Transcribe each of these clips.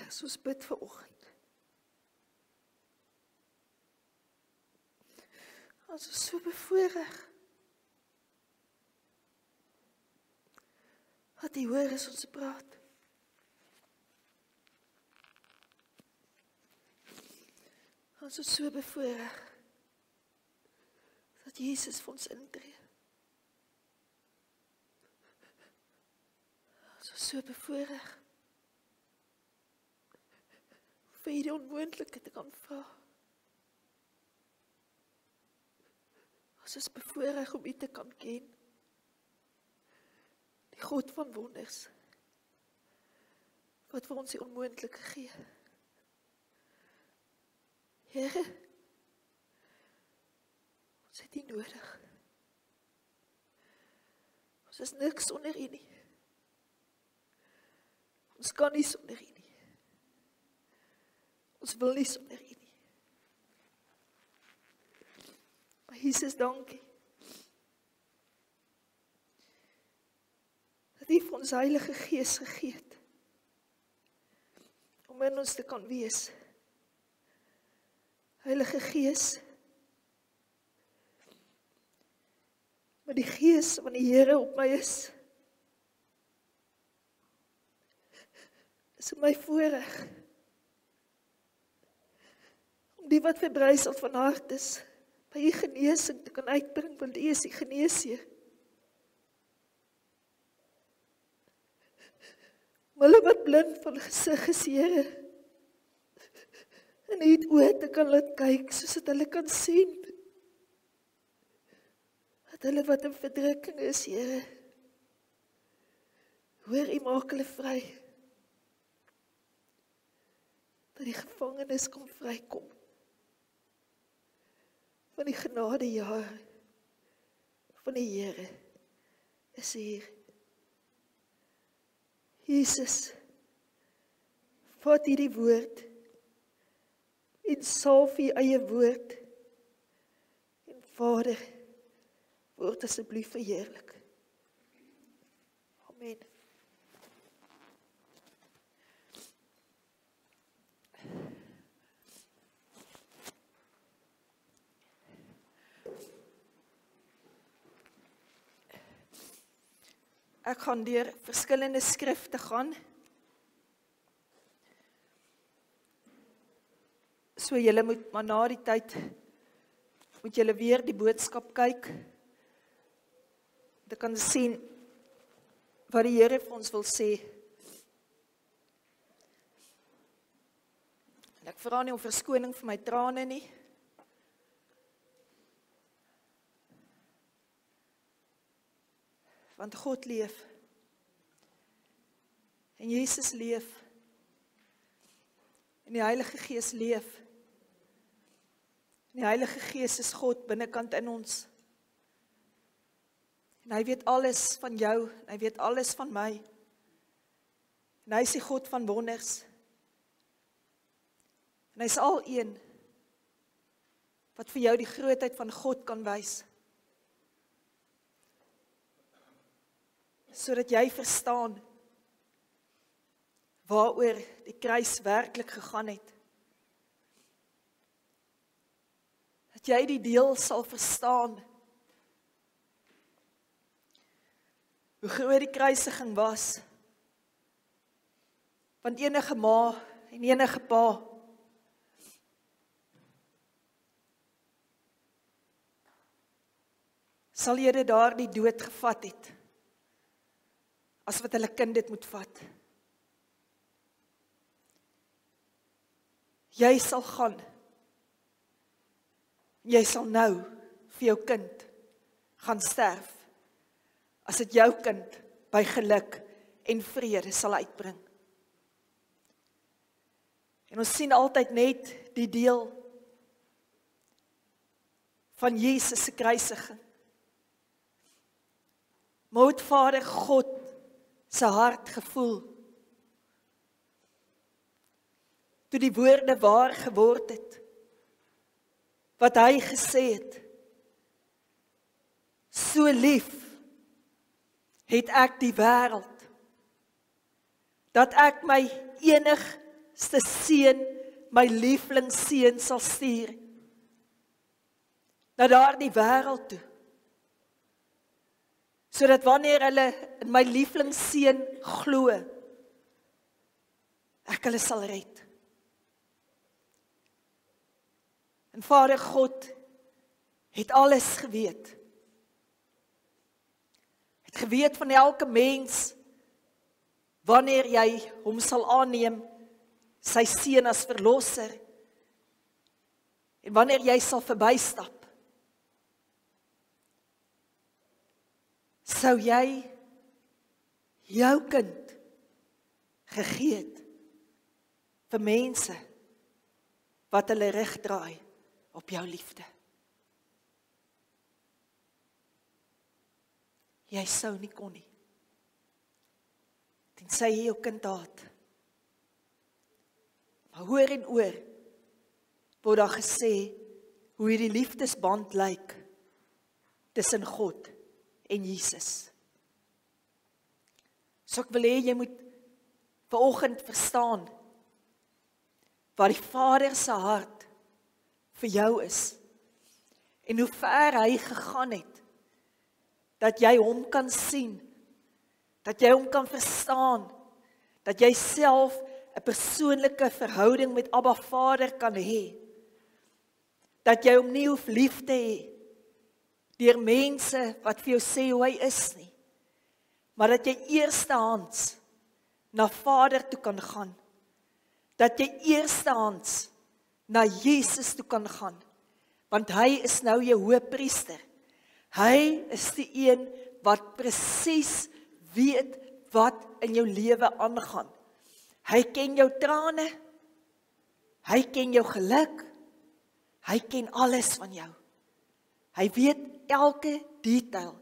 as ons bid vanoggend. Ons is so bevoorreg. Wat U hoor as ons praat. Ons is so bevoorreg dat Jesus vir ons intree. Ons is so bevoorreg vir die onmoontlike te kan vra. Ons is bevoorreg om U te kan ken. Die God van wonders, wat vir ons die onmoontlike gee. Here, ons het U nodig. Ons is niks sonder U nie. Ons kan nie sonder U nie. Ons wil nie sonder U nie. Maar Jesus, dankie. Dat U vir ons Heilige Gees gegee het. Om in ons te kan wees. Heilige Gees. Maar die Gees van die Here op my is my voorreg. Om die wat verbryseld van hart is, by U genesing te kan uitbring, want U is die geneesheer. Om hulle wat blind van gesig is, Here, en U het oë te kan laat kyk, soos dat hulle kan sien. Dat hulle wat in verdrukking is, Here, hoor U maak hulle vry. Dat die gevangenes kon vrykom. Van die genadejaar van die Here is hier. Jesus, vat hierdie woord en salf U eie woord. En Vader, word asseblief verheerlik. Amen. Ek gaan deur verskillende skrifte gaan. So julle moet maar na die tyd, moet julle weer die boodskap kyk. Jy kan sien wat die Here vir ons wil sê. En ek vra nie om verskoning vir my trane nie. Want God leef. En Jesus leef. En die Heilige Gees leef. En die Heilige Gees is God binnekant in ons. En hy weet alles van jou, en hy weet alles van my. En hy is die God van wonders. En hy is al een wat vir jou die grootheid van God kan wys. Sodat jy verstaan waaroor die kruis werklik gegaan het. Dat jy die deel sal verstaan hoe groot die kruisiging was. Want enige ma en enige pa sal jy daar die dood gevat het. As wat hulle kind dit moet vat. Jy sal gaan. Jy sal nou vir jou kind gaan sterf. As dit jou kind by geluk en vrede sal uitbring. En ons sien altyd net die deel van Jesus se kruisiging. Maar hoe het Vader God sy hart gevoel, toe die woorde waar geword het, wat hy gesê het, so lief het ek die wêreld, dat ek my enigste seun, my lieflingsseun sal stuur na daardie wêreld toe. Sodat wanneer hulle in my lieflingsseun glo, ek hulle sal red. En Vader God het alles geweet. Het geweet van elke mens, wanneer jy hom sal aanneem, sy seun as verlosser, en wanneer jy sal verbystap, sou jy jou kind gegee het vir mense wat hulle rug draai op jou liefde. Jy sou nie kon nie. Tensy jy jou kind haat. Maar hoor en oor word daar gesê hoe hierdie liefdesband lyk tussen God en Jesus. So ek wil hê jy moet vanoggend verstaan wat die Vader se hart vir jou is en hoe ver hy gegaan het dat jy hom kan sien, dat jy hom kan verstaan, dat jy self 'n persoonlike verhouding met Abba Vader kan hê, dat jy hom nie hoef lief te hê deur mense wat vir jou sê hoe hy is nie, maar dat jy eerstehands na Vader toe kan gaan, dat jy eerstehands na Jesus toe kan gaan, want hy is nou jou hoëpriester. Hy is die een wat presies weet wat in jou lewe aangaan. Hy ken jou trane, hy ken jou geluk, hy ken alles van jou. Hy weet elke detail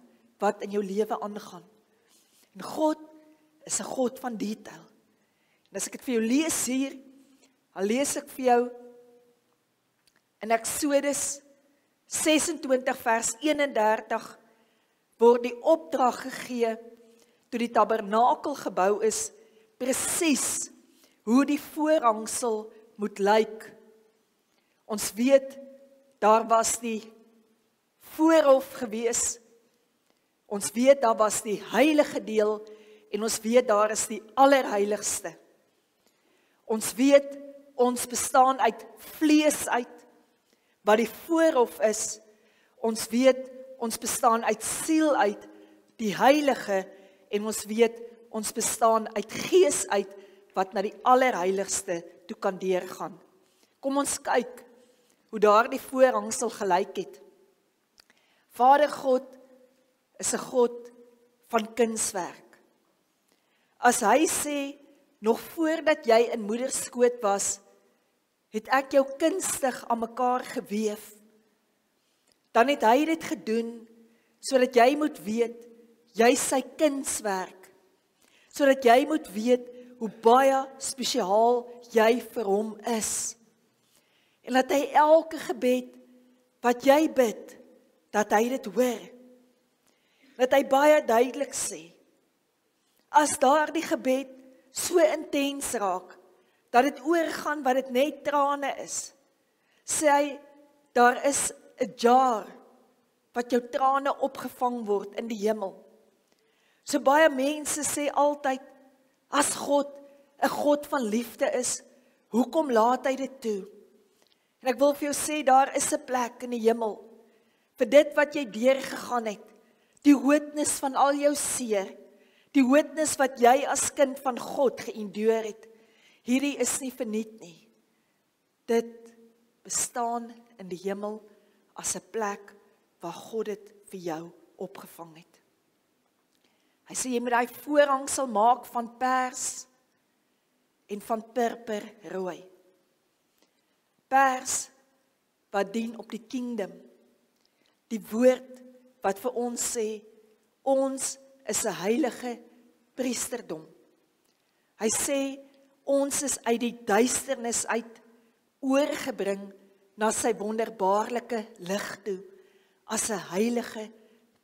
wat in jou lewe aangaan. En God is 'n God van detail. En as ek dit vir jou lees hier, dan lees ek vir jou in Eksodus 26 vers 31 word die opdrag gegee toe die tabernakel gebou is, presies hoe die voorhangsel moet lyk. Ons weet, daar was die voorhof gewees, ons weet daar was die heilige deel, en ons weet daar is die allerheiligste. Ons weet, ons bestaan uit vlees uit, wat die voorhof is. Ons weet, ons bestaan uit siel uit, die heilige, en ons weet, ons bestaan uit gees uit, wat na die allerheiligste toe kan deurgaan. Kom ons kyk, hoe daar die voorhangsel gelyk het. Vader God is 'n God van kunswerk. As hy sê, nog voordat jy in moeder skoot was, het ek jou kunstig aan mekaar geweef, dan het hy dit gedoen, sodat jy moet weet, jy sy kunswerk, sodat jy moet weet, hoe baie spesiaal jy vir hom is. En dat hy elke gebed, wat jy bid, dat hy dit hoor. Dat hy baie duidelik sê, as daar die gebed so intens raak, dat dit oorgaan wat dit net trane is, sê hy, daar is 'n jar, wat jou trane opgevang word in die hemel. So baie mense sê altyd, as God 'n God van liefde is, hoekom laat hy dit toe? En ek wil vir jou sê, daar is 'n plek in die hemel, vir dit wat jy deurgegaan het, die hootnis van al jou seer, die hootnis wat jy as kind van God geenduur het, hierdie is nie verniet nie. Dit bestaan in die hemel as 'n plek waar God dit vir jou opgevang het. Hy sê, jy moet daai voorhangsel maak van pers en van purperrooi. Pers wat dien op die kingdom, die woord wat vir ons sê, ons is 'n heilige priesterdom. Hy sê, ons is uit die duisternis uit oorgebring na sy wonderbaarlike lig toe, as 'n heilige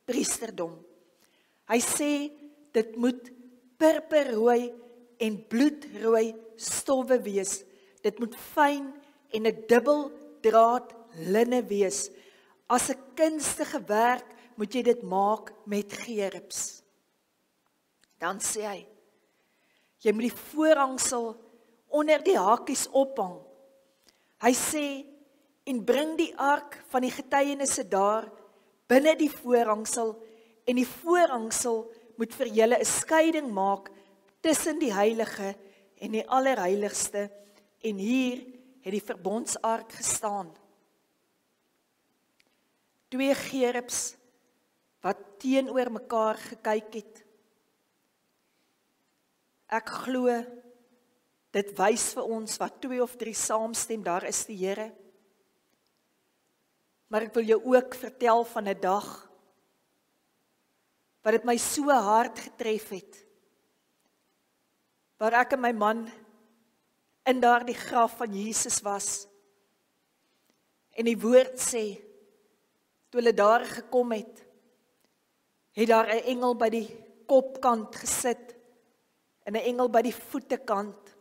priesterdom. Hy sê, dit moet purperrooi en bloedrooi stowwe wees. Dit moet fyn en 'n dubbeldraad linne wees. As 'n kunstige werk moet jy dit maak met gerubs. Dan sê hy, jy moet die voorhangsel onder die hakies ophang. Hy sê, en bring die ark van die getuienisse daar, binne die voorhangsel, en die voorhangsel moet vir julle 'n skeiding maak, tussen die heilige en die allerheiligste, en hier het die verbondsark gestaan. 2 gerubs, wat teenoor mekaar gekyk het. Ek glo, dit wys vir ons, wat 2 of 3 saamstem, daar is die Here. Maar ek wil jou ook vertel van 'n dag, wat dit my so hard getref het, waar ek en my man in daardie graf van Jesus was, en die woord sê, toe hulle daar gekom het daar 'n engel by die kopkant gesit, en 'n engel by die voetekant,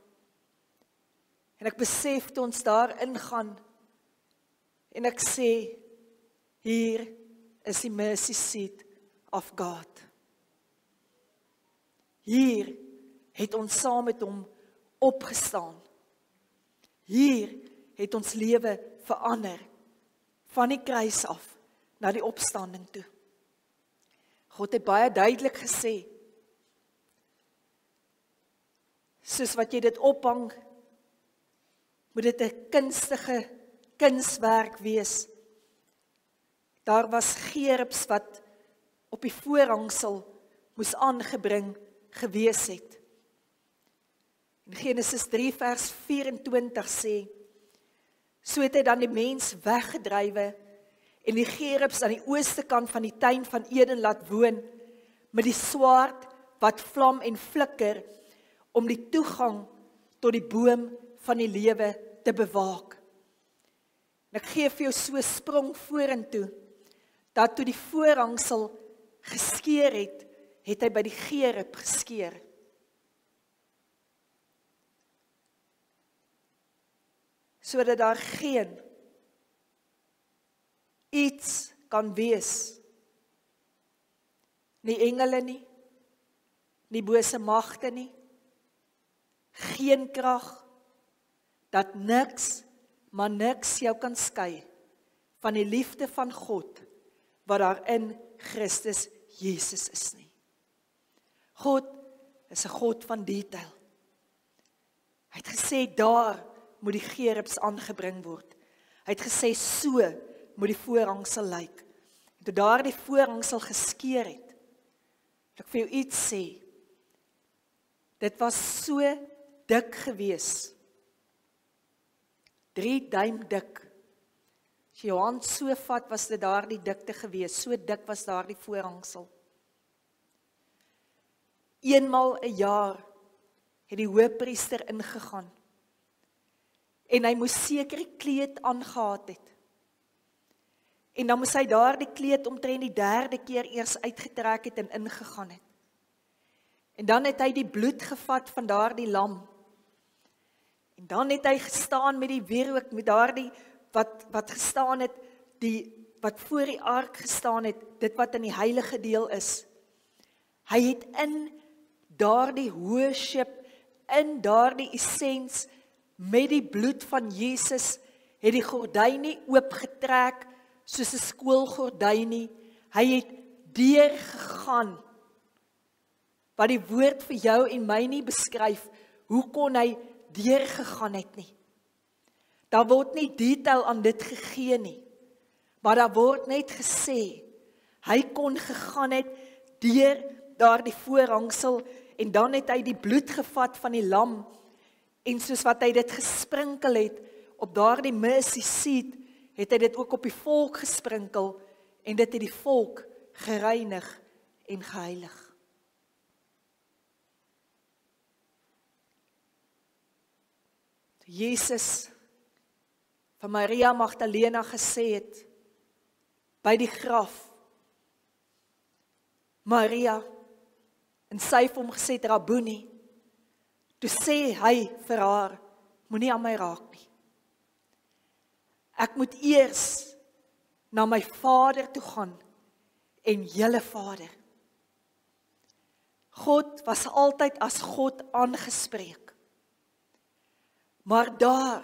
en ek besef toe ons daar ingaan, en ek sê, hier is die mercy seat of God. Hier het ons saam met hom opgestaan. Hier het ons lewe verander, van die kruis af, na die opstanding toe. God het baie duidelik gesê, soos wat jy dit ophang, moet dit 'n kunstige kunswerk wees. Daar was gerubs wat op die voorhangsel moes aangebring gewees het. In Genesis 3 vers 24 sê, so het hy dan die mens weggedrywe en die gerubs aan die ooste kant van die tuin van Eden laat woon, met die swaard wat vlam en flikker, om die toegang tot die boom van die lewe te bewaak. En ek gee vir jou so 'n sprong vorentoe, dat toe die voorhangsel geskeur het, het hy by die gerub geskeur. Sodat daar geen iets kan wees, nie engele nie, nie bose magte nie, geen krag, dat niks, maar niks jou kan skei van die liefde van God, wat daar in Christus Jesus is nie. God is 'n God van detail. Hy het gesê, daar moet die gerubs aangebring word. Hy het gesê, so moet die voorhangsel lyk. En toe daar die voorhangsel geskeur het, wil ek vir jou iets sê, dit was so dik gewees, 3 duim dik. As jy jou hand so vat, was dit daar die dikte gewees, so dik was daar die voorhangsel. Eenmal 'n jaar het die hoëpriester ingegaan, en hy moes sekere kleed aangehad het. En dan moes hy daar die kleed omtrent die 3de keer eers uitgetrek het en ingegaan het. En dan het hy die bloed gevat van daardie lam. En dan het hy gestaan met die wierook, met daardie wat gestaan het, wat voor die ark gestaan het, dit wat in die heilige deel is. Hy het in daardie worship, in daardie essens, met die bloed van Jesus, het die gordyn nie oopgetrek, soos 'n skoolgordyn nie. Hy het deurgegaan, wat die woord vir jou en my nie beskryf, hoe kon hy deurgegaan het nie. Daar word nie detail aan dit gegee nie, maar daar word net gesê, hy kon gegaan het deur daardie voorhangsel, en dan het hy die bloed gevat van die lam, en soos wat hy dit gesprinkel het, op daardie mercy seat, het hy dit ook op die volk gesprinkel, en dit het die volk gereinig en geheilig. Jesus van Maria Magdalena gesê het, by die graf, Maria, en sy het hom gesê, Rabboni, toe sê hy vir haar, moenie aan my raak nie. Ek moet eers na my Vader toe gaan en julle Vader. God was altyd as God aangespreek. Maar daar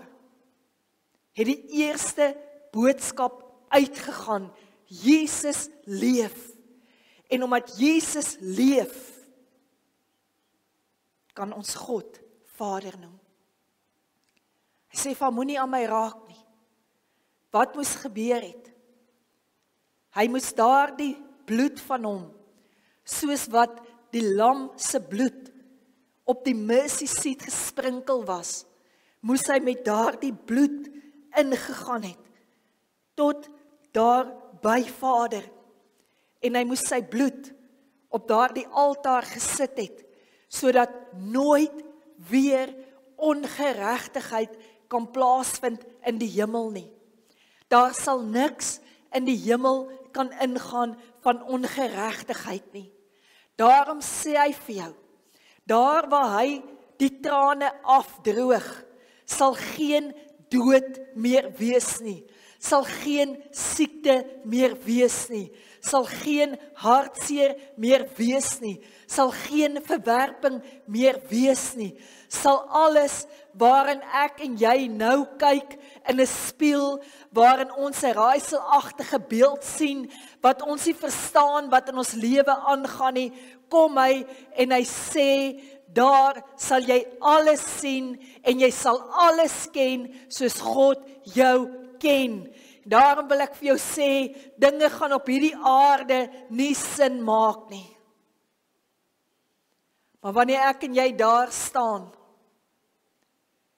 het die eerste boodskap uitgegaan, Jesus leef. En omdat Jesus leef, kan ons God Vader noem. Hy sê van moenie aan my raak nie. Wat moes gebeur het? Hy moes daardie bloed van hom, soos wat die lam se bloed op die mercy seat gesprinkel was, moes hy met daardie bloed ingegaan het, tot daar by Vader, en hy moes sy bloed op daardie altaar gesit het, sodat nooit weer ongeregtigheid kan plaasvind in die hemel nie. Daar sal niks in die hemel kan ingaan van ongeregtigheid nie. Daarom sê hy vir jou, daar waar hy die trane afdroog, sal geen dood meer wees nie, sal geen siekte meer wees nie, sal geen hartseer meer wees nie, sal geen verwerping meer wees nie, sal alles waarin ek en jy nou kyk in 'n spieël, waarin ons 'n raaiselagtige beeld sien, wat ons nie verstaan wat in ons lewe aangaan nie, kom hy en hy sê, daar sal jy alles sien en jy sal alles ken soos God jou ken. Daarom wil ek vir jou sê, dinge gaan op hierdie aarde nie sin maak nie. Maar wanneer ek en jy daar staan,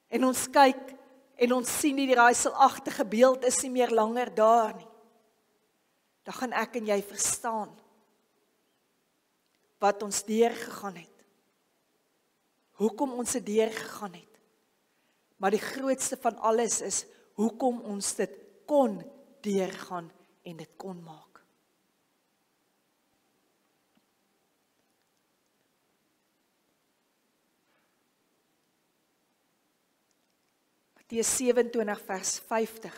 en ons kyk, en ons sien die raaiselagtige beeld is nie meer langer daar nie, dan gaan ek en jy verstaan, wat ons deurgegaan het, hoekom ons dit deurgegaan het, maar die grootste van alles is, hoekom ons dit kon deurgaan en dit kon maak. Matteus 27 vers 50.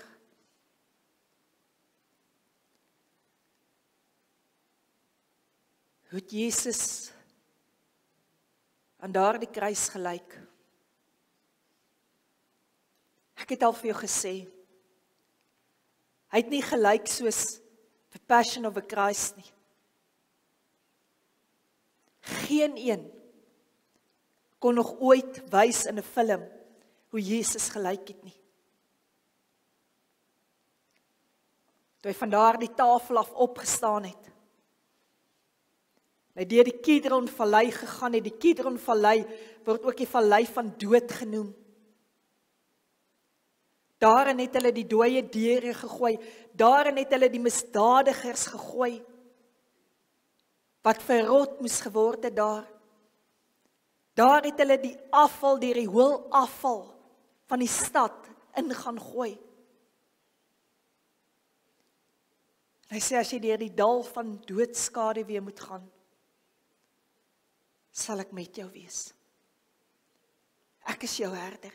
Hoe het Jesus aan daardie kruis gelyk? Ek het al vir jou gesê, hy het nie gelyk soos The Passion of the Christ nie. Geen een kon nog ooit wys in 'n film hoe Jesus gelyk het nie. Toe hy van daardie tafel af opgestaan het, hy deur die Kidron Vallei gegaan het. Die Kidron Vallei word ook die vallei van dood genoem. Daarin het hulle die dooie diere gegooi, daarin het hulle die misdadigers gegooi, wat verrot moes geword het daar. Daar het hulle die afval, die rioolafval van die stad in gaan gooi. En hy sê, as jy deur die dal van doodskade weer moet gaan, sal ek met jou wees. Ek is jou herder.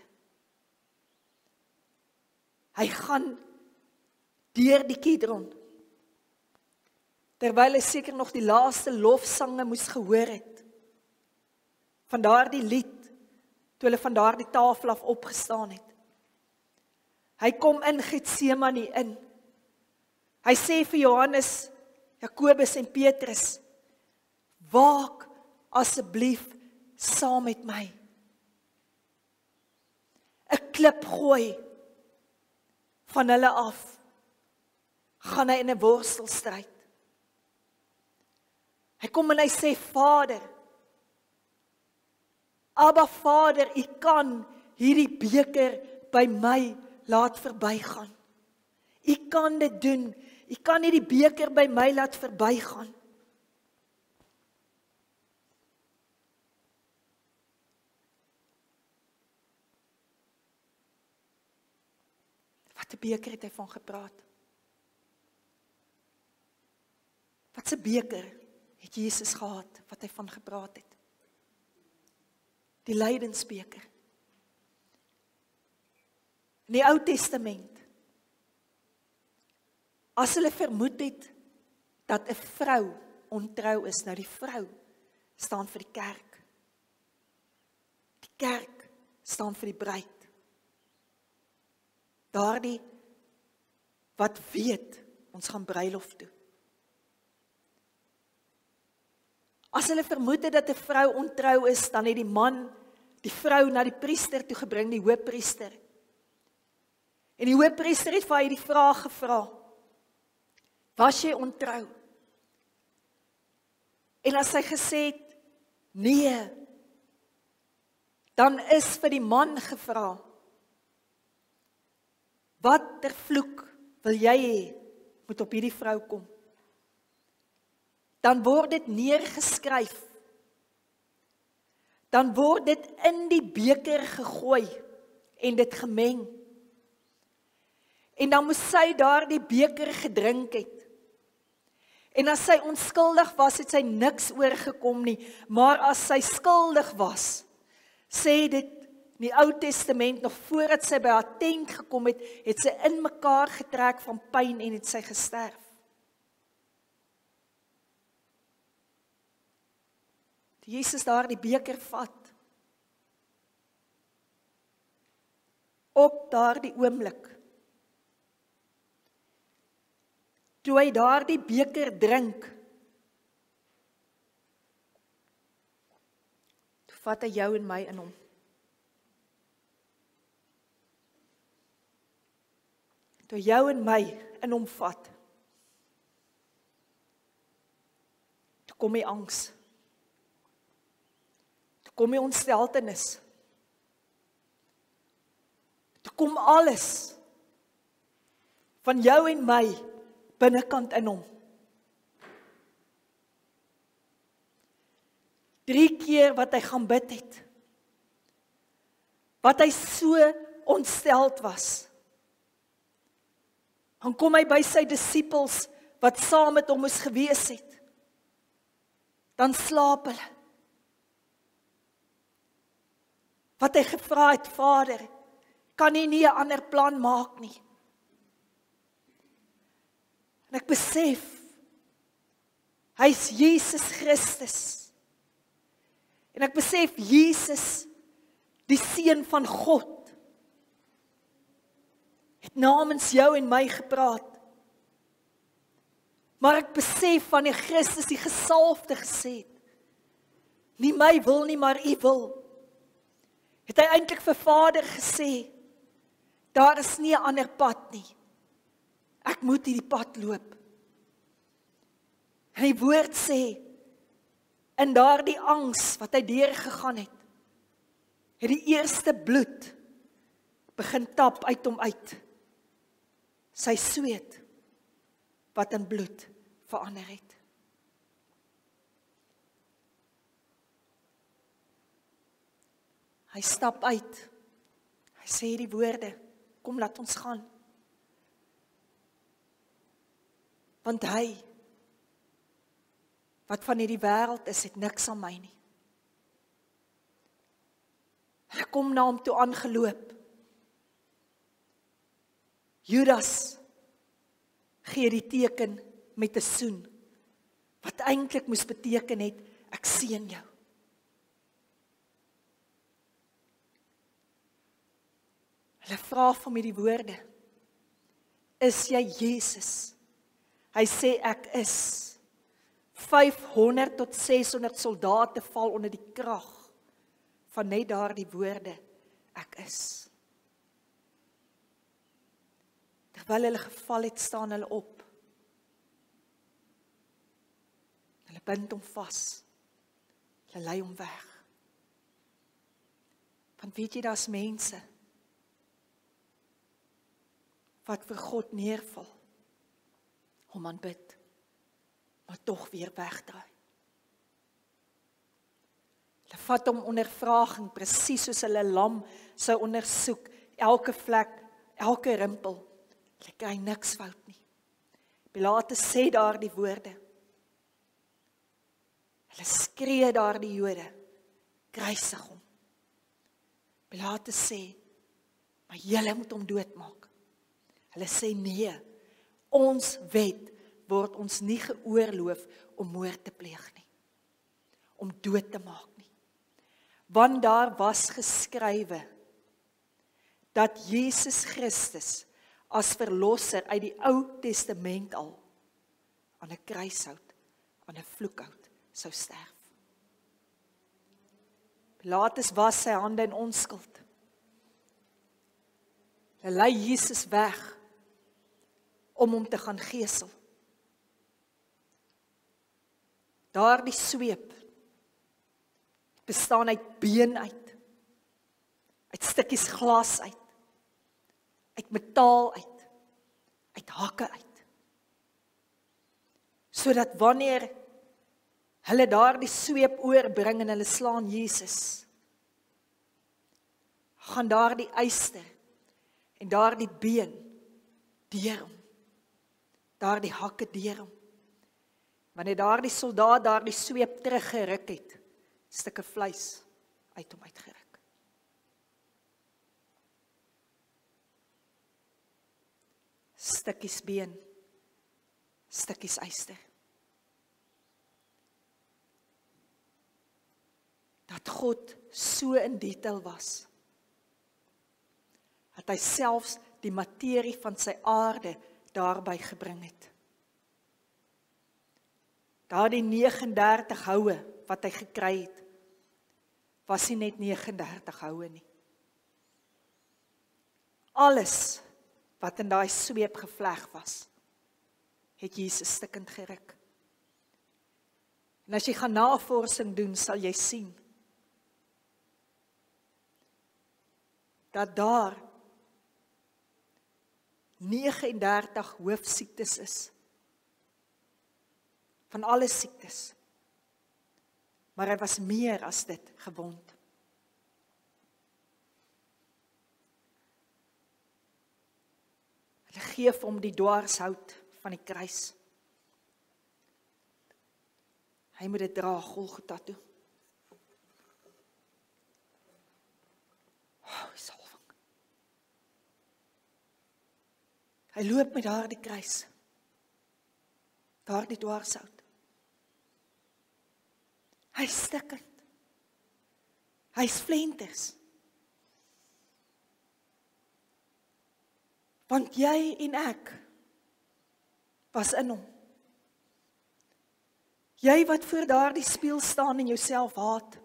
Hy gaan deur die Kidron, terwyl hy seker nog die laaste lofsange moes gehoor het, van daardie lied, toe hulle van daardie tafel af opgestaan het. Hy kom in Getsemane in. Hy sê vir Johannes, Jakobus en Petrus, waak asseblief saam met my. 'n Klip gooi van hulle af, gaan hy in 'n worstelstryd. Hy kom en hy sê, Vader, Abba Vader, U kan hierdie beker by my laat verbygaan. U kan dit doen. U kan hierdie beker by my laat verbygaan. Wat 'n beker het hy van gepraat? Wat 'n beker het Jesus gehad wat hy van gepraat het? die lydensbeker. In die Ou Testament, as hulle vermoed het dat 'n vrou ontrou is, nou die vrou staan vir die kerk. Die kerk staan vir die bruid. Daardie wat weet, ons gaan bruiloft toe. As hulle vermoed het dat 'n vrou ontrou is, dan het die man die vrou na die priester toe gebring, die hoofpriester. En die hoofpriester het vir hy die vraag gevra: was jy ontrou? En as hy gesê het, nee, dan is vir die man gevra: watter vloek wil jy hê moet op hierdie vrou kom? Dan word dit neergeskryf. Dan word dit in die beker gegooi en dit gemeng. En dan moes sy daardie beker gedrink het. En as sy onskuldig was, het sy niks oorgekom nie. Maar as sy skuldig was, sê dit in die Ou Testament, nog voordat sy by haar tent gekom het, het sy in mekaar getrek van pyn en het sy gesterf. Die Jesus daar die beker vat. Op daardie oomblik, toe hy daardie beker drink, toe vat hy jou en my in hom. Toe jou en my in hom vat, toe kom die angs, toe kom die ontsteltenis, toe kom alles van jou en my binnekant in hom. 3 keer wat hy gaan bid het, wat hy so ontsteld was. Dan kom hy by sy disippels wat saam met hom moes gewees het. Dan slaap hulle. Wat hy gevra het, Vader, kan U nie 'n ander plan maak nie? En ek besef, hy is Jesus Christus. En ek besef, Jesus, die Seun van God, het namens jou en my gepraat. Maar ek besef van die Christus, die gesalfde gesê het, nie my wil nie, maar U wil. Het hy eintlik vir Vader gesê, daar is nie 'n ander pad nie. Ek moet hierdie pad loop. En die woord sê, in daardie angs wat hy deurgegaan het, het die eerste bloed begin tap uit hom uit. Sy sweet wat in bloed verander het. Hy stap uit. Hy sê die woorde, kom laat ons gaan. Want hy, wat van hierdie wêreld is, het niks aan my nie. Hy kom na hom toe aangeloop. Judas gee die teken met 'n soen, wat eintlik moes beteken het, ek seën jou. Hulle vra vir my die woorde, is jy Jesus? Hy sê ek is. 500 tot 600 soldate val onder die krag van net daardie woorde, ek is. Terwyl hulle geval het, staan hulle op. Hulle bind hom vas. Hulle lei hom weg. Want weet jy, daar's mense wat vir God neerval, hom aanbid, maar tog weer wegdraai. Hulle vat hom onder vraging, presies soos hulle 'n lam sou ondersoek, elke vlek, elke rimpel. Hulle kry niks fout nie. Pilatus sê daar die woorde. Hulle skree daar die Jode, kruisig hom, Pilatus sê, maar julle moet hom doodmaak. Hulle sê nee, ons wet word ons nie geoorloof om moord te pleeg nie, om dood te maak nie. Want daar was geskrywe dat Jesus Christus as verlosser uit die Ou Testament al aan 'n kruishout, aan 'n vloekhout sou sterf. Pilatus was sy hande in onskuld. Hulle lei Jesus weg om hom te gaan gesel. Daardie sweep bestaan uit been uit stukkies glas uit metaal uit hakke uit. Sodat wanneer hulle daardie sweep oorbring en hulle slaan Jesus, gaan daardie yster en daardie been deur hom, daardie hakke deur hom. Wanneer daardie soldaat daardie sweep teruggeruk het, stukke vleis uit hom uitgeruk. Stukkies been, stukkies yster. Dat God so in detail was, dat hy selfs die materie van sy aarde daarby gebring het. Daardie 39 houe wat hy gekry het, was nie net 39 houe nie. Alles wat in daai sweep gevleg was, het Jesus stikkend geruk. En as jy gaan navorsing doen, sal jy sien dat daar 39 hoofsiektes is, van alle siektes. Maar hy was meer as dit gewond. Hulle gee vir hom die dwarshout van die kruis. Hy moet dit dra Golgotha toe. Salwing. Hy loop met daardie kruis, daardie dwarshout. Hy is stikkend. Hy is flenters. Want jy en ek was in hom. Jy wat voor daardie spieël staan en jouself haat,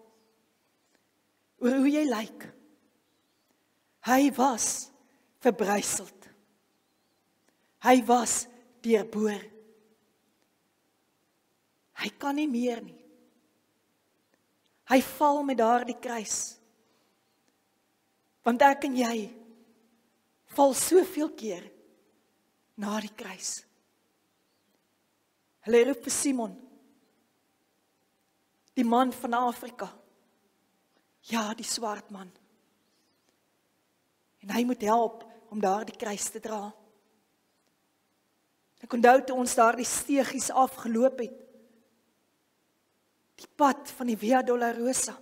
oor hoe jy lyk. Hy was verbryseld. Hy was deurboor. Hy kan nie meer nie. Hy val met daardie kruis. Want ek en jy val soveel keer na die kruis. Hulle roep vir Simon, die man van Afrika. Ja, die swart man. En hy moet help om daardie kruis te dra. Ek onthou toe ons daardie steegies afgeloop het, die pad van die Via Dolorosa,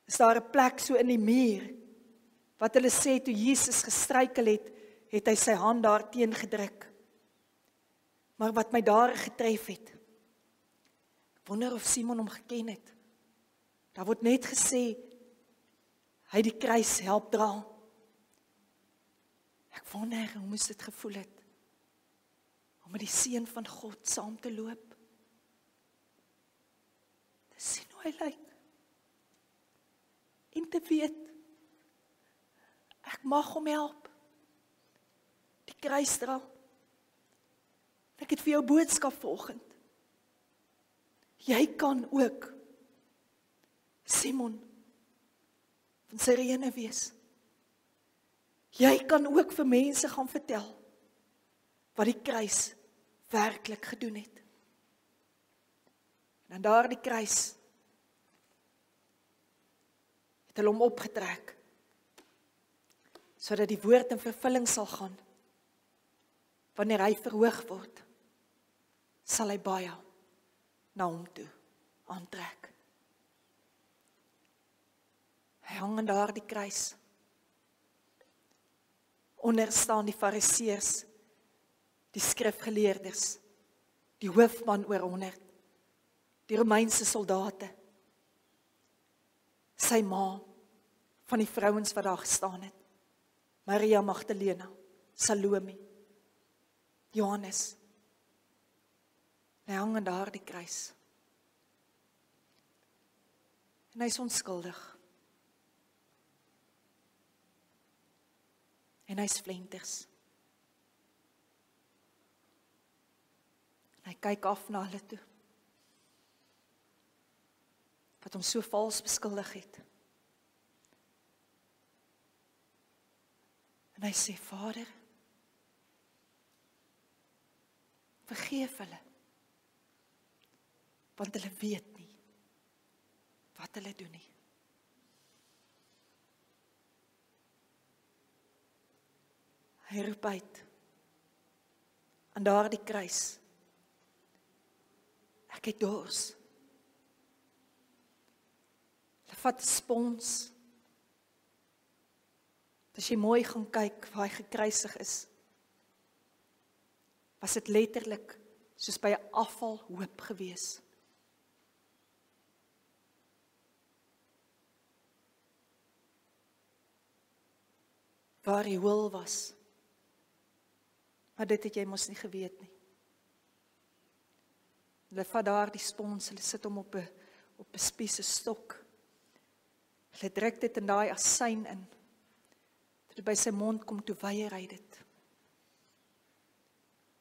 is daar 'n plek so in die muur, wat hulle sê toe Jesus gestruikel het, het hy sy hand daar teen gedruk. Maar wat my daar getref het, ek wonder of Simon hom geken het. Daar word net gesê, hy die kruis help dra. Ek wonder hoe moes dit gevoel het, om met die seun van God saam te loop. Te sien hoe hy lyk. En te weet, ek mag hom help. Die kruis dra. Ek het vir jou boodskap vanoggend. Jy kan ook Simon van Sirene wees. Jy kan ook vir mense gaan vertel wat die kruis werklik gedoen het. En daar die kruis het hulle hom opgetrek, sodat die woord in vervulling sal gaan. Wanneer hy verhoog word, sal hy baie na hom toe aantrek. Hy hang aan daardie kruis. Onder staan die fariseërs, die skrifgeleerdes, die hoofman oor 100, die Romeinse soldate, sy ma, van die vrouens wat daar gestaan het, Maria Magdalena, Salome, Johannes. Hy hang aan daardie kruis. En hy is onskuldig. En hy is flenters. En hy kyk af na hulle toe, wat hom so vals beskuldig het. En hy sê, Vader, vergeef hulle, want hulle weet nie wat hulle doen nie. Hy roep uit aan daardie kruis, ek het dors. Hulle vat 'n spons. As jy mooi gaan kyk waar hy gekruisig is, was dit letterlik soos by 'n afvalhoop gewees. Waar die hoel was. Maar dit het jy mos nie geweet nie. Hulle vat daar die spons, hulle sit hom op 'n spies, 'n stok. Hulle druk dit in daai asyn in. Toe dit by sy mond kom, toe weier hy dit.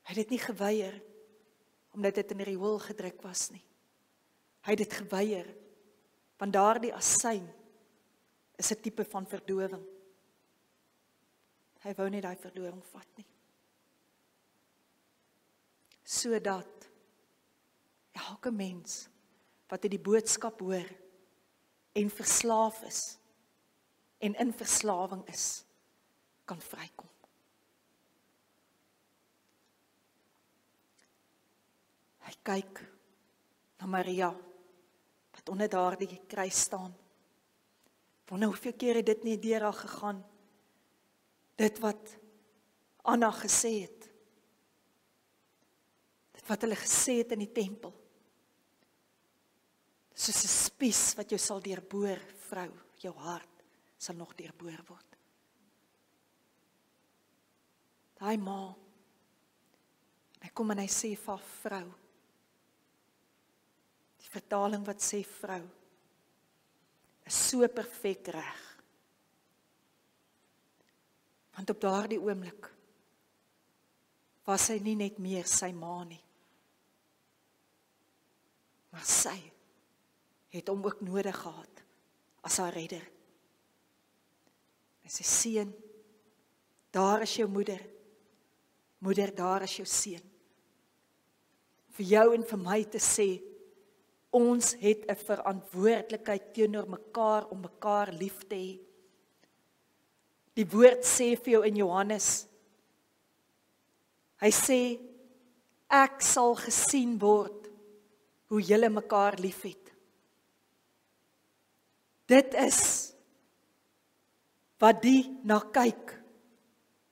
Hy het dit nie geweier, omdat dit in die hoel gedruk was nie. Hy het dit geweier, want daardie asyn is 'n tipe van verdowing. Hy wou nie daai verdowing vat nie. Sodat elke mens wat die boodskap hoor en verslaaf is en in verslawing is, kan vrykom. Hy kyk na Maria wat onder daardie kruis staan. Wonder hoeveel keer het dit nie deur haar gegaan? Dit wat Anna gesê het. Wat hulle gesê het in die tempel. Soos 'n spies wat jou sal deurboor, vrou, jou hart sal nog deurboor word. Daai ma, hy kom en hy sê vir haar vrou, die vertaling wat sê vrou, is so perfek reg. Want op daardie oomblik was sy nie net meer sy ma nie. Maar sy het hom ook nodig gehad as haar redder. En sy seun, daar is jou moeder. Moeder, daar is jou seun. Vir jou en vir my te sê, ons het 'n verantwoordelikheid teenoor mekaar om mekaar lief te hê. Die woord sê vir jou in Johannes, hy sê, ek sal gesien word hoe julle mekaar liefhet. Dit is wat die na kyk,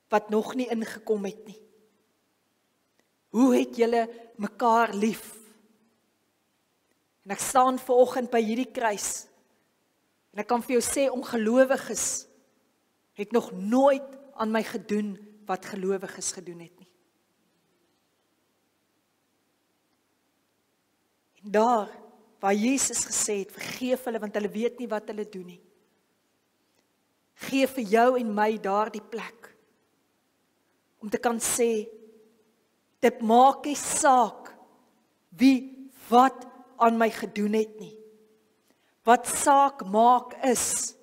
wat nog nie ingekom het nie. Hoe het julle mekaar lief? En ek staan vanoggend by hierdie kruis, en ek kan vir jou sê, ongelowiges het nog nooit aan my gedoen wat gelowiges gedoen het nie. En daar, waar Jesus gesê het, vergeef hulle, want hulle weet nie wat hulle doen nie. Geef vir jou en my daardie plek, om te kan sê, dit maak nie saak, wie wat aan my gedoen het nie. Wat saak maak is,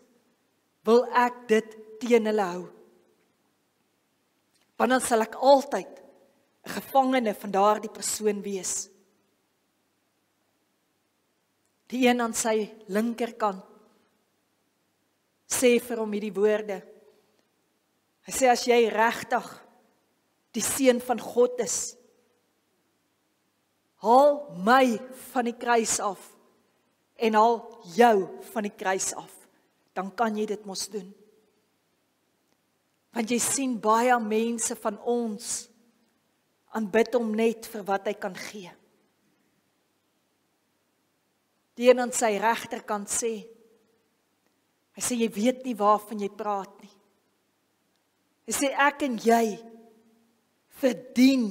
wil ek dit teen hulle hou. Want dan sal ek altyd 'n gevangene van daardie persoon wees. Die een aan sy linkerkant sê vir hom hierdie woorde. Hy sê, as jy regtig die seun van God is, haal my van die kruis af en haal jou van die kruis af. dan kan jy dit mos doen. Want jy sien baie mense van ons aanbid hom net vir wat hy kan gee. Die een aan sy regterkant sê, hy sê jy weet nie waarvan jy praat nie. Hy sê ek en jy verdien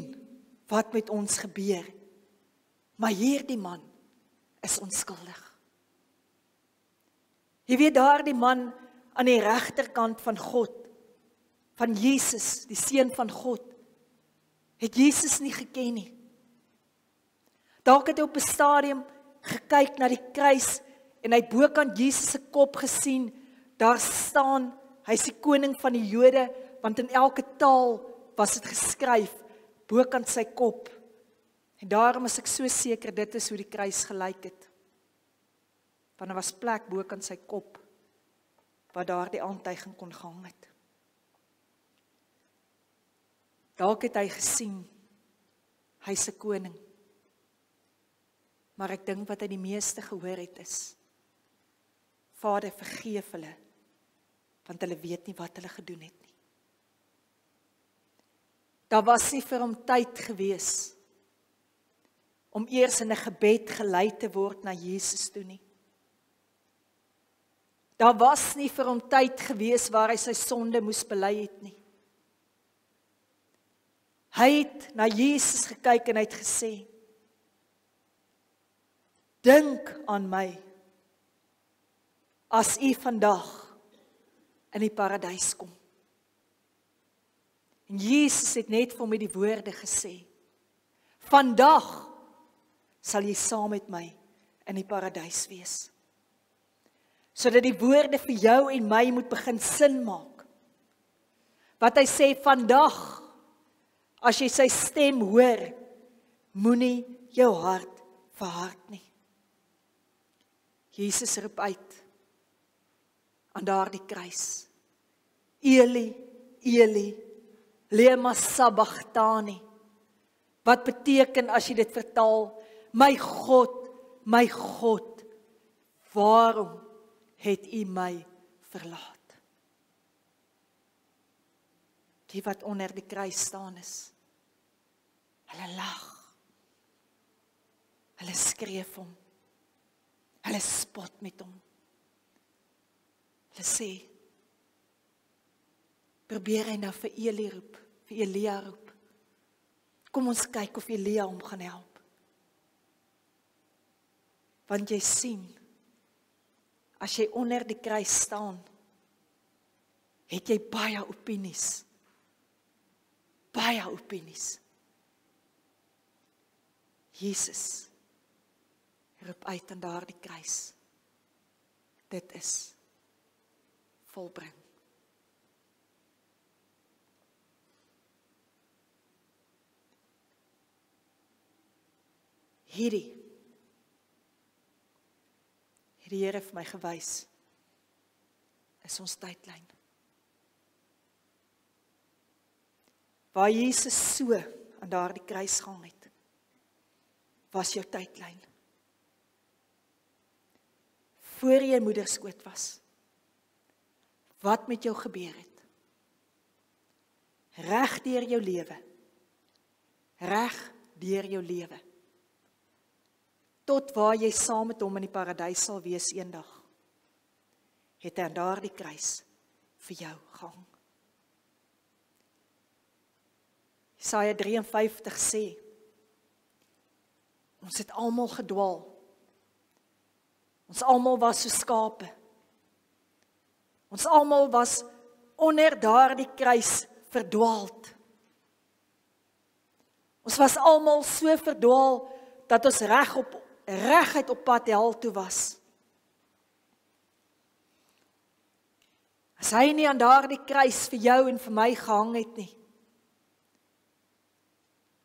wat met ons gebeur. Maar hierdie man is onskuldig. Jy weet daardie man aan die regterkant van God, van Jesus, die seun van God, het Jesus nie geken nie. Dalk het hy op 'n stadium gekyk na die kruis en hy het bokant Jesus se kop gesien, daar staan, hy is die koning van die Jode, want in elke taal was dit geskryf, bokant sy kop. En daarom is ek so seker, dit is hoe die kruis gelyk het. Want daar was plek bokant sy kop, waar daar die aantuiging kon gehang het. Dalk het hy gesien, hy is 'n koning. Maar ek dink wat hy die meeste gehoor het is, Vader, vergeef hulle, want hulle weet nie wat hulle gedoen het nie. Daar was nie vir hom tyd gewees, om eers in 'n gebed gelei te word na Jesus toe nie. Daar was nie vir hom tyd gewees waar hy sy sonde moes bely het nie. Hy het na Jesus gekyk en hy het gesê, dink aan my, as u vandag in die paradys kom. En Jesus het net vir hom met die woorde gesê, vandag sal jy saam met my in die paradys wees. Sodat die woorde vir jou en my moet begin sin maak. Wat hy sê, vandag, as jy sy stem hoor, moenie jou hart verhard nie. Jesus roep uit aan daardie kruis. Eli, Eli, lema sabachthani. Wat beteken as jy dit vertaal? My God, waarom het u my verlaat? Die wat onder die kruis staan is, hulle lag, hulle skreef hom, hulle spot met hom. Hulle sê, probeer hy nou vir Eli roep, vir Elia roep. Kom ons kyk of Elia hom gaan help. Want jy sien, as jy onder die kruis staan, het jy baie opinies. Baie opinies. Jesus roep uit aan daardie kruis. Dit is volbring. Hierdie Here vir my gewys, is ons tydlyn. Waar Jesus so aan daardie kruis gehang het, was jou tydlyn. Voor jy in moederskoot was, wat met jou gebeur het, reg deur jou lewe, tot waar jy saam met hom in die paradys sal wees eendag, het hy aan daardie kruis vir jou gehang. Jesaja 53 sê, ons het almal gedwaal, ons almal was so skape, ons almal was onder daardie kruis verdwaald. Ons was almal so verdwaal, dat ons reguit op pad hel toe was. As hy nie aan daardie kruis vir jou en vir my gehang het nie,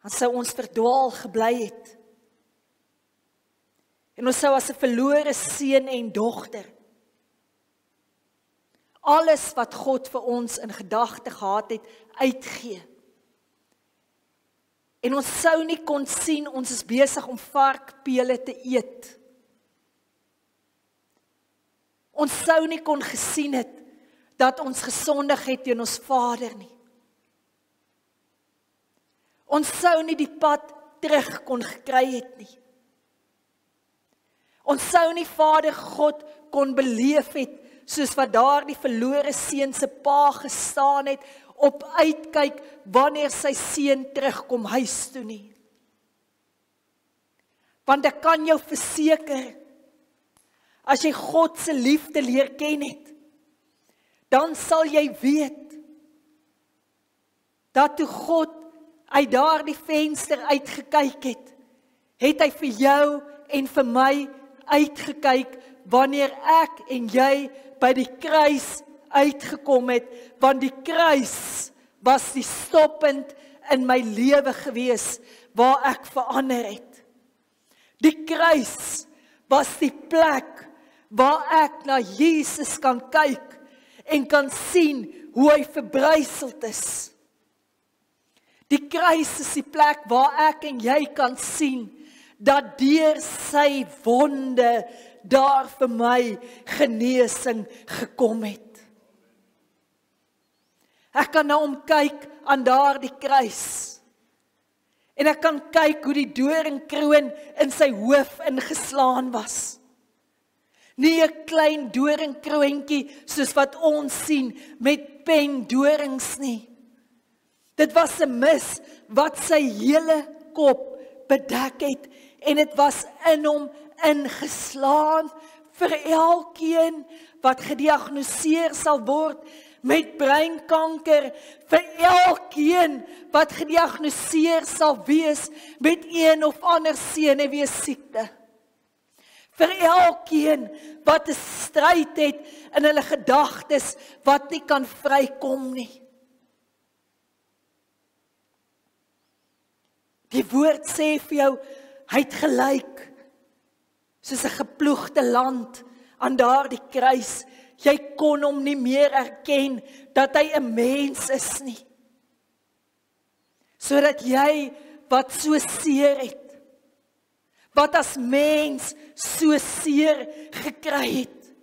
dan sou ons verdwaal gebly het. En ons sou as 'n verlore seun en dogter, alles wat God vir ons in gedagte gehad het, uitgee. En ons sou nie kon sien, ons is besig om varkpele te eet. Ons sou nie kon gesien het dat ons gesondig het teen ons Vader nie. Ons sou nie die pad terug kon gekry het nie. Ons sou nie Vader God kon beleef het, soos wat daar die verlore seun se pa gestaan het, op uitkyk wanneer sy seun terugkom huis toe nie. Want ek kan jou verseker, as jy God se liefde leer ken het, dan sal jy weet, dat toe God uit daardie venster uitgekyk het, het hy vir jou en vir my uitgekyk, wanneer ek en jy by die kruis uitgekom het, want die kruis was die stoppunt in my lewe gewees, waar ek verander het. Die kruis was die plek, waar ek na Jesus kan kyk, en kan sien hoe hy verbryseld is. Die kruis is die plek waar ek en jy kan sien, dat deur sy wonde daar vir my genesing gekom het. Ek kan na hom kyk aan daardie kruis, en ek kan kyk hoe die doringkroon in sy hoof ingeslaan was. Nie 'n klein doringkroontjie soos wat ons sien met pendorings nie. Dit was 'n mis wat sy hele kop bedek het, en dit was in hom ingeslaan vir elkeen wat gediagnoseer sal word met breinkanker, vir elkeen wat gediagnoseer sal wees met een of ander senuwee siekte. Vir elkeen wat 'n stryd het in hulle gedagtes wat nie kan vrykom nie. Die woord sê vir jou, hy het gelyk soos 'n geploegde land aan daardie kruis. Jy kon hom nie meer erken dat hy 'n mens is nie. Sodat jy wat so seer het, wat as mens so seer gekry het.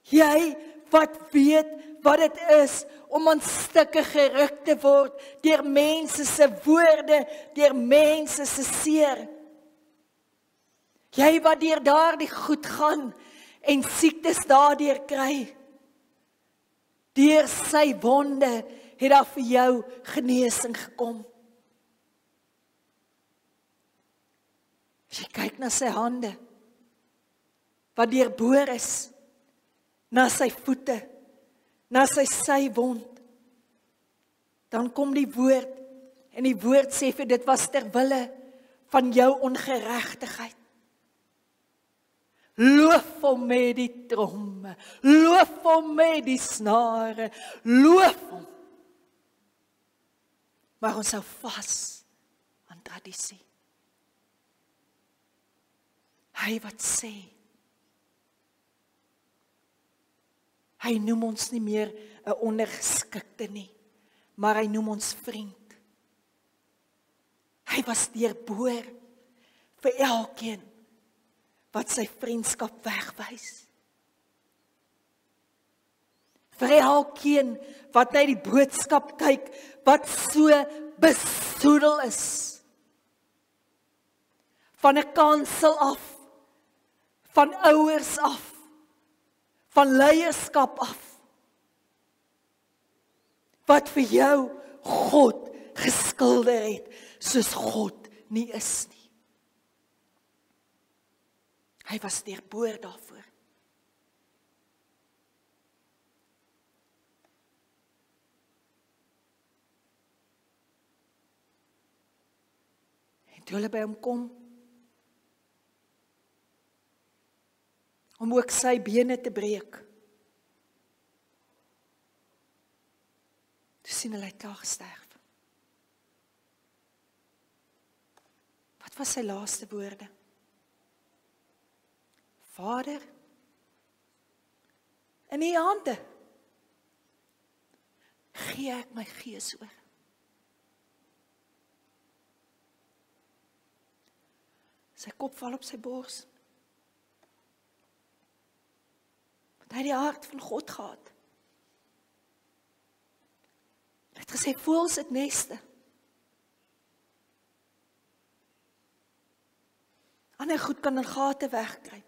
Jy wat weet wat dit is om aan stukke geruk te word deur mense se woorde, deur mense se seer. Jy wat deur daardie goed gaan en siektes daardeur kry. Deur sy wonde het daar vir jou genesing gekom. As jy kyk na sy hande, wat deurboor is, na sy voete, na sy sywond, dan kom die woord, en die woord sê vir dit was ter wille van jou ongeregtigheid. Loof hom met die tromme, loof hom met die snare, loof hom. Maar ons hou vas aan tradisie. Hy wat sê, hy noem ons nie meer 'n ondergeskikte nie, maar hy noem ons vriend. Hy was deurboor vir elkeen wat sy vriendskap wegwys. Vir elkeen wat na die boodskap kyk, wat so besoedel is. Van 'n kansel af, van ouers af, van leierskap af, wat vir jou God geskilder het, soos God nie is nie. Hy was deurboor daarvoor. En toe hulle by hom kom, om ook sy bene te breek, toe sien hulle hy klaar gesterf. Wat was sy laaste woorde? Vader, in U hande gee ek my gees oor. Sy kop val op sy bors. Hy het die hart van God gehad. Hy het gesê, voëls het neste. Ander goed kan in gate wegkry.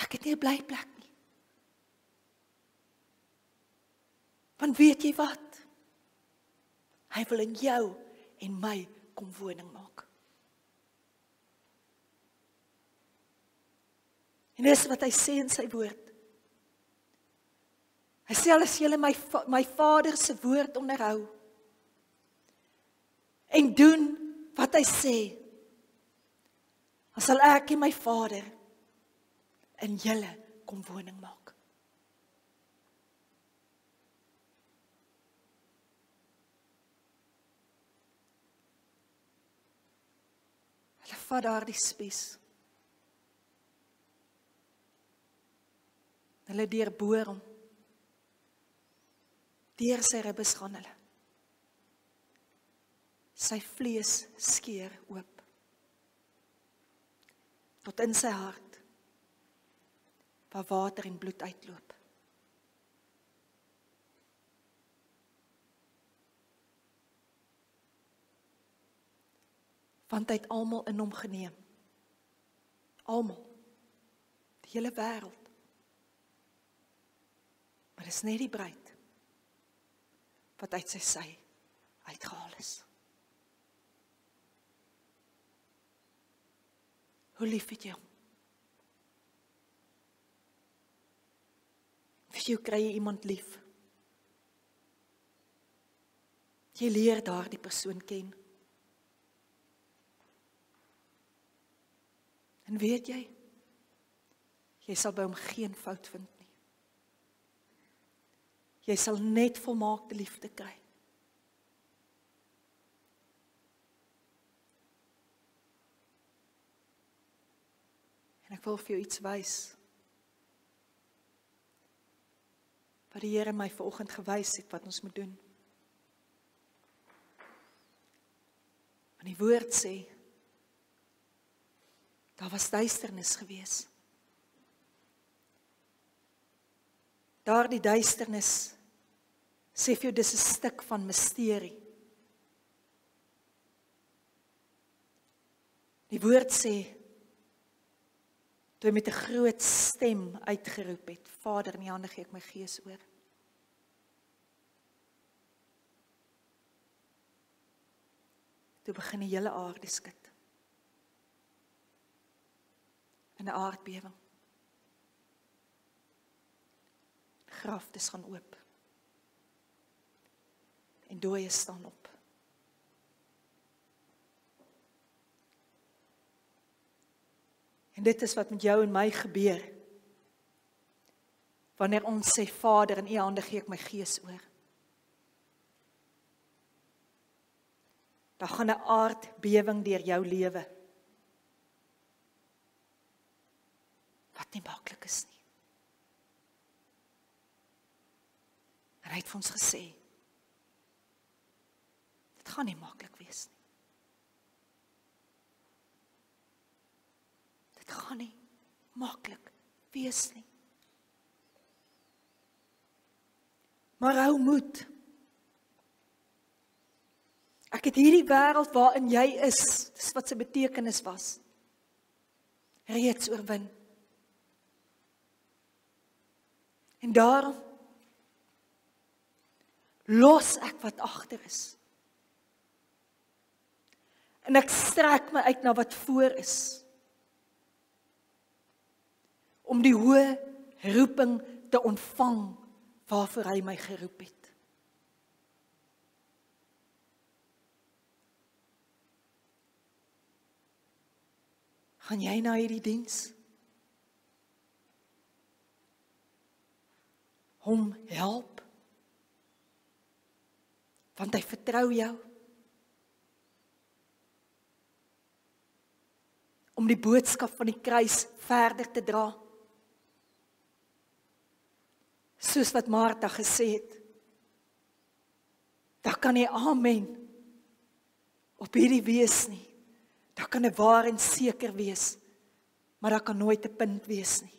Ek het nie 'n blyplek nie. Want weet jy wat? Hy wil in jou en my kom woning maak. En dis wat hy sê in sy woord. Hy sê, as julle my Vader se woord onderhou, en doen wat hy sê, dan sal ek en my Vader in julle kom woning maak. Hulle vat daardie spies. Hulle deurboor hom. Deur sy ribbes gaan hulle. Sy vlees skeur oop. Tot in sy hart, waar water en bloed uitloop. Want hy het almal in hom geneem. Almal. Die hele wêreld. Maar dis net die bruid wat uit sy sy uitgehaal is. Hoe lief het jy hom? Wie kry jy iemand lief? Jy leer daar die persoon ken. En weet jy, jy sal by hom geen fout vind nie. Jy sal net volmaakte liefde kry. En ek wil vir jou iets wys. Wat die Here my vanoggend gewys het wat ons moet doen. Want die woord sê, daar was duisternis gewees. Daardie duisternis sê vir jou, dis 'n stuk van misterie. Die woord sê, toe hy met 'n groot stem uitgeroep het, Vader, in die hande gee ek my gees oor. Toe begin die hele aarde skud. In 'n aardbewing. Graftes gaan oop. En dooies staan op. En dit is wat met jou en my gebeur. Wanneer ons sê, Vader, in U hande gee ek my gees oor. Daar gaan 'n aardbewing deur jou lewe. Wat nie maklik is nie. En hy het vir ons gesê, dit gaan nie maklik wees nie. Dit gaan nie maklik wees nie. Maar hou moed. Ek het hierdie wêreld waarin jy is, dis wat sy betekenis was, reeds oorwin. En daarom los ek wat agter is. En ek strek my uit na wat voor is. Om die hoë roeping te ontvang waarvoor hy my geroep het. Gaan jy na hierdie diens? Hom help? Want hy vertrou jou. Om die boodskap van die kruis verder te dra. Soos wat Martha gesê het. Daar kan nie amen op hierdie wees nie. Daar kan 'n waar en seker wees Maar daar kan nooit 'n punt wees nie.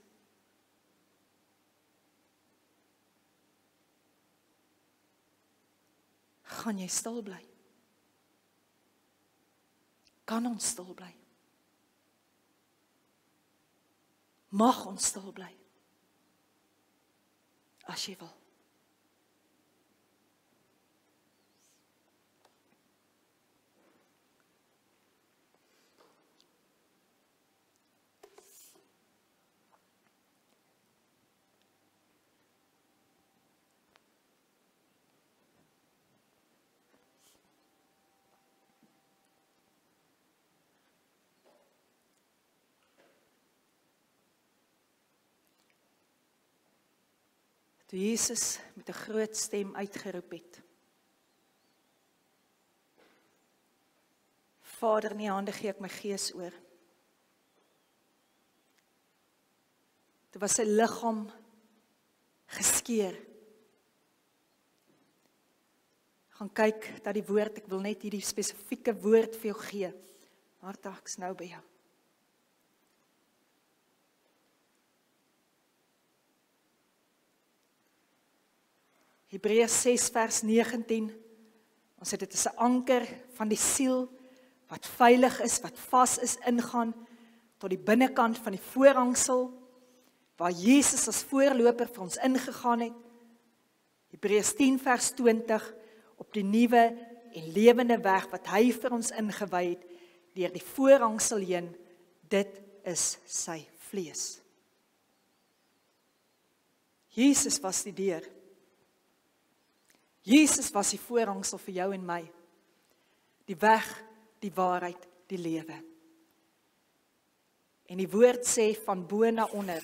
Gaan jy stil bly? Kan ons stil bly? Mag ons stil bly? As jy wil. Toe Jesus met 'n groot stem uitgeroep het. Vader, in U hande gee ek my gees oor. Toe was sy liggaam geskeur. Gaan kyk dat die woord, ek wil net hierdie spesifieke woord vir jou gee. Martha, ek's nou by jou. Hebreërs 6 vers 19, ons het dit as 'n anker van die siel, wat veilig is, wat vas is, ingaan, tot die binnekant van die voorhangsel, waar Jesus as voorloper vir ons ingegaan het. Hebreërs 10 vers 20, op die nuwe en lewende weg, wat hy vir ons ingewy het, deur die voorhangsel heen, dit is sy vlees. Jesus was die deur. Jesus was die voorhangsel vir jou en my. Die weg, die waarheid, die lewe. En die woord sê van bo na onder.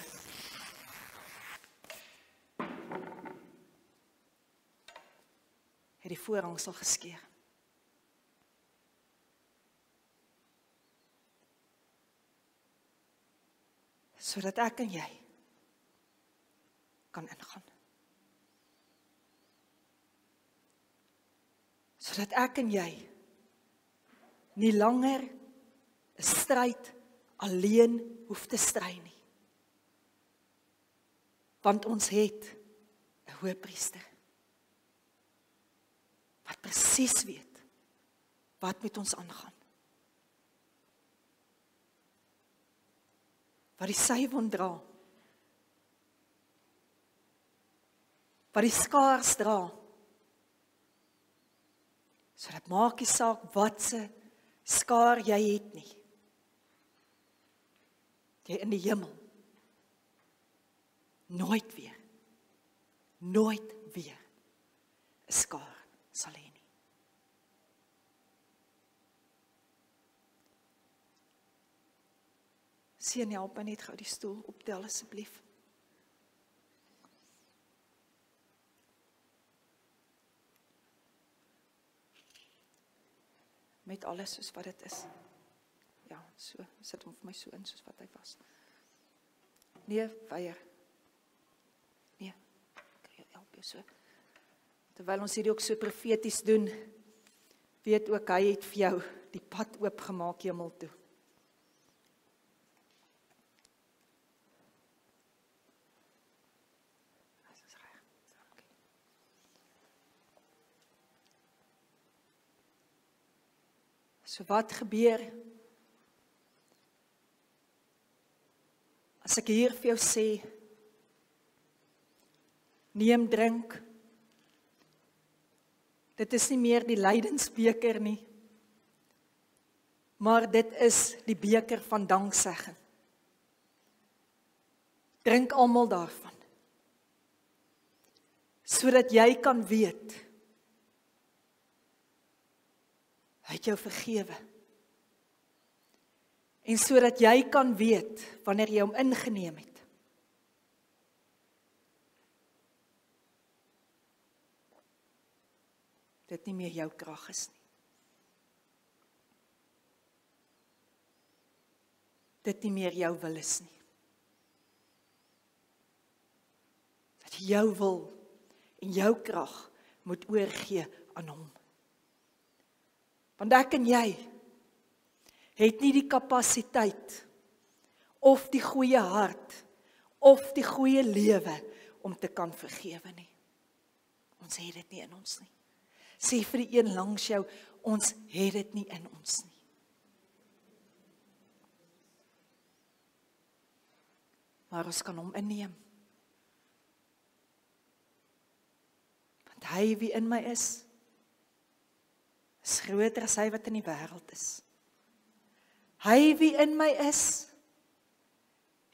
Het die voorhangsel geskeur. Sodat ek en jy kan ingaan. Sodat ek en jy nie langer 'n stryd alleen hoef te stry nie. Want ons het 'n hoëpriester wat presies weet wat met ons aangaan. Wat die sywond dra. Wat die skaars dra. So dit maak nie saak wat se skaar jy het nie. Jy in die hemel. Nooit weer 'n skaar sal hê nie. Seun, help my net gou die stoel optel asseblief. Met alles soos wat dit is. Ja, so, sit hom vir my so in soos wat hy was. Nee, weier. Nee, ek help jou so. Terwyl ons hierdie ook so profeties doen, weet ook hy het vir jou die pad oopgemaak hemel toe. So wat gebeur as ek hier vir jou sê, neem drink, dit is nie meer die lydensbeker nie, maar dit is die beker van danksegging. Drink almal daarvan, sodat jy kan weet, hy het jou vergewe. En sodat jy kan weet, wanneer jy hom ingeneem het. Dit nie meer jou krag is nie. Dit nie meer jou wil is nie. Dat jy jou wil en jou krag moet oorgee aan hom. Want ek en jy het nie die kapasiteit of die goeie hart, of die goeie lewe om te kan vergewe nie. Ons het dit nie in ons nie. Sê vir die een langs jou, ons het dit nie in ons nie. Maar ons kan hom inneem. Want hy wie in my is groter as hy wat in die wêreld is. Hy wie in my is,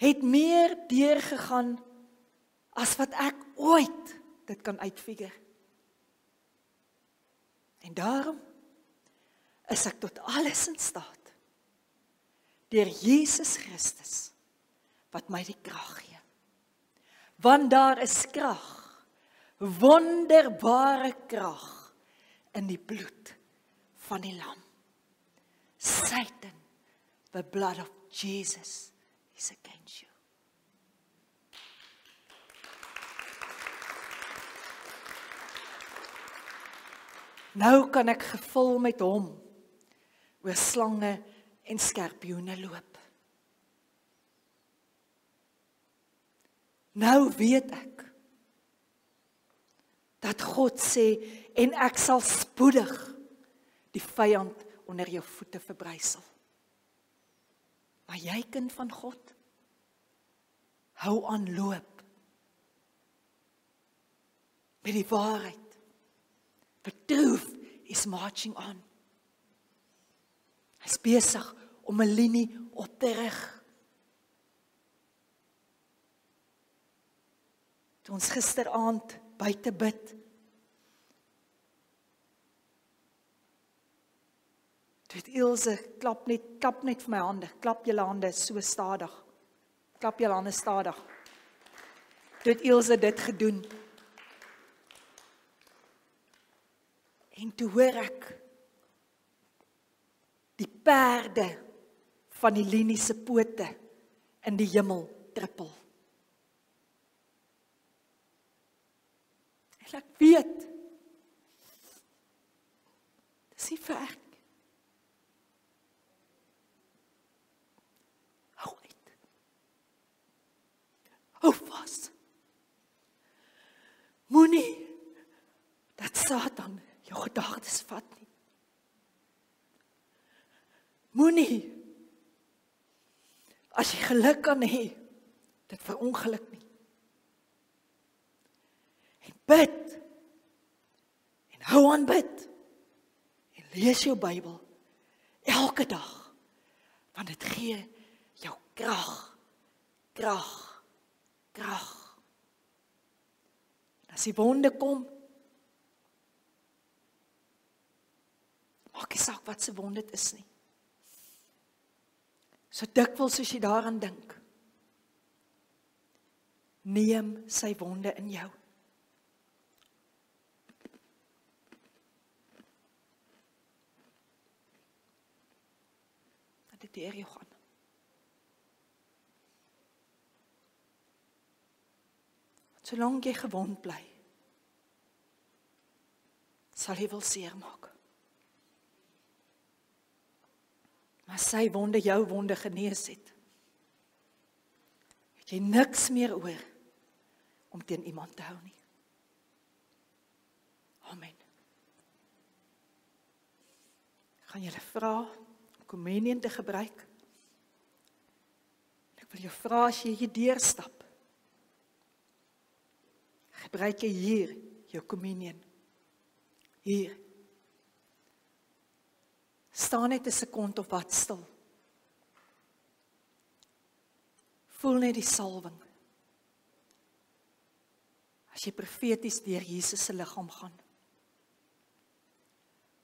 het meer deurgegaan as wat ek ooit dit kan uitfigure. En daarom is ek tot alles in staat, deur Jesus Christus, wat my die krag gee. Want daar is krag, wonderbare krag, in die bloed van die lam. Satan, the blood of Jesus is against you. Nou kan ek gevul met hom oor slange en skorpioene loop. Nou weet ek dat God sê, en ek sal spoedig die vyand onder jou voete verbrysel. Maar jy, kind van God, hou aan loop met die waarheid. The truth is marching on. Hy is besig om 'n linie op te rig. Toe ons gisteraand buite bid, toe het Ilse, klap net vir my hande, klap julle hande so stadig, klap julle hande stadig. Toe het Ilse dit gedoen. En toe hoor ek die perde van die linie se pote in die hemel trippel. En ek weet, dis nie ver. Hou uit. Hou vas. Moenie dat Satan jou gedagtes vat nie. Moenie, as jy geluk kan hê, dit verongeluk nie. En bid, en hou aan bid, en lees jou Bybel, elke dag, want dit gee jou krag. As die wonde kom, maak nie saak wat se wond dit is nie. So dikwels soos jy daaraan dink, neem sy wonde in jou. Dat dit deur jou gaan. Solank jy gewond bly, sal jy wil seermaak. Maar sy wonde jou wonde genees het jy niks meer oor om teen iemand te hou nie. Amen. Gaan julle vra om kommunion te gebruik? Ek wil jou vra as jy hier deurstap, gebruik jy hier jou kommunion. Hier. Staan net 'n sekond of wat stil. Voel net die salwing. As jy profeties deur Jesus se liggaam gaan.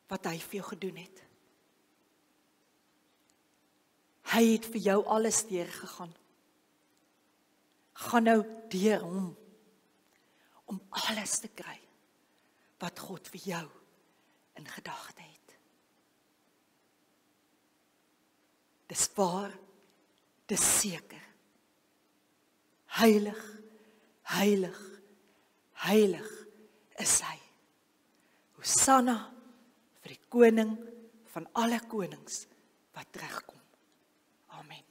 Wat hy vir jou gedoen het. Hy het vir jou alles deurgegaan. Gaan nou deur hom om alles te kry wat God vir jou in gedagte het. Dis waar, dis seker. Heilig, heilig, heilig is hy. Hosanna vir die koning van alle konings wat terugkom. Amen.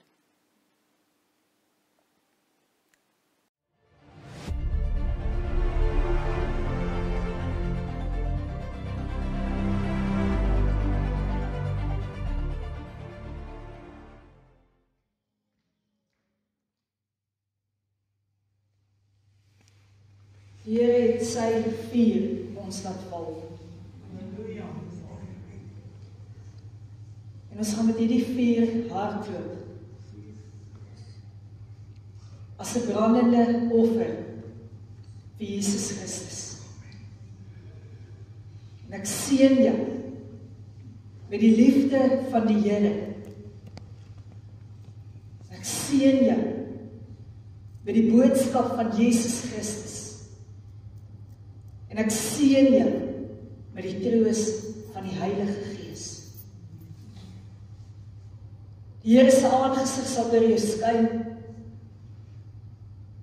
Die Here het sy vuur ons laat val. En ons gaan met hierdie vuur hardloop. As 'n brandende offer vir Jesus Christus. En ek seën jou met die liefde van die Here. Ek seën jou met die boodskap van Jesus Christus. En ek seën jou met die troos van die Heilige Gees. Die Here se aangesig sal oor jou skyn.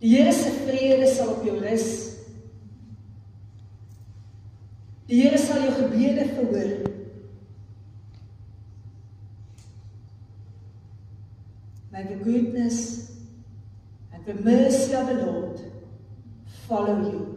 Die Here se vrede sal op jou rus. Die Here sal jou gebede verhoor. May the goodness and the mercy of the Lord follow you